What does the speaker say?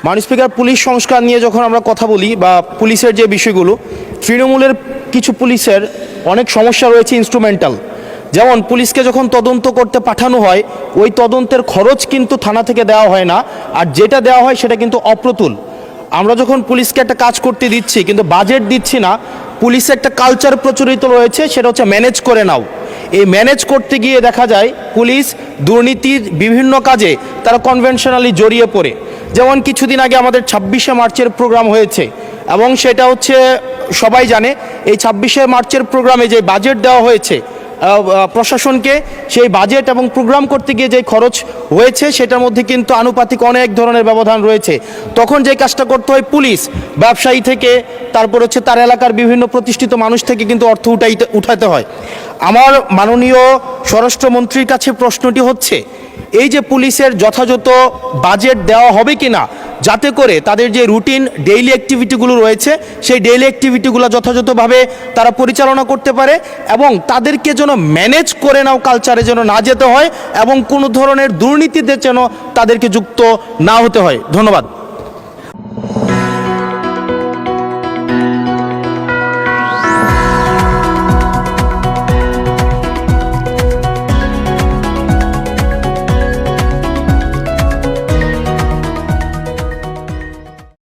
মাননীয় speaker, police সংস্কার নিয়ে যখন আমরা কথা বলি বা পুলিশের যে বিষয়গুলো, তৃণমূলের কিছু পুলিশের অনেক সমস্যা রয়েছে ইনস্ট্রুমেন্টাল। যেমন পুলিশকে যখন তদন্ত করতে পাঠানো হয়, ওই তদন্তের খরচ কিন্তু থানা থেকে দেওয়া হয় না, আর যেটা দেওয়া হয় সেটা কিন্তু অপ্রতুল। আমরা যখন পুলিশকে একটা কাজ করতে দিচ্ছি কিন্তু বাজেট দিচ্ছি না, পুলিশে একটা কালচার প্রচলিত রয়েছে, সেটা হচ্ছে ম্যানেজ করে নাও। এই ম্যানেজ করতে গিয়ে দেখা যায় পুলিশ দুর্নীতির বিভিন্ন কাজে তারা কনভেনশনালি জড়িয়ে পড়ে। যেমন কিছুদিন আগে আমাদের 26শে মার্চের প্রোগ্রাম হয়েছে, এবং সেটা হচ্ছে সবাই জানে এই 26শে মার্চের প্রোগ্রামে যে বাজেট দেওয়া হয়েছে প্রশাসনকে, সেই বাজেট এবং প্রোগ্রাম করতে গিয়ে যে খরচ হয়েছে সেটার মধ্যে কিন্তু আনুপাতিক অনেক ধরনের ব্যবধান রয়েছে। তখন যে কাজটা করতে হয়, পুলিশ ব্যবসায়ী থেকে, তারপর হচ্ছে তার এলাকার বিভিন্ন প্রতিষ্ঠিত মানুষ থেকে কিন্তু অর্থ উঠাতে হয়। আমার মাননীয় স্বরাষ্ট্রমন্ত্রীর কাছে প্রশ্নটি হচ্ছে, এই যে পুলিশের যথাযথ বাজেট দেওয়া হবে কি না, যাতে করে তাদের যে রুটিন ডেইলি অ্যাক্টিভিটিগুলো রয়েছে সেই ডেইলি অ্যাক্টিভিটিগুলো যথাযথভাবে তারা পরিচালনা করতে পারে, এবং তাদেরকে যেন ম্যানেজ করে নাও কালচারে যেন না যেতে হয়, এবং কোনো ধরনের দুর্নীতিতে যেন তাদেরকে যুক্ত না হতে হয়। ধন্যবাদ।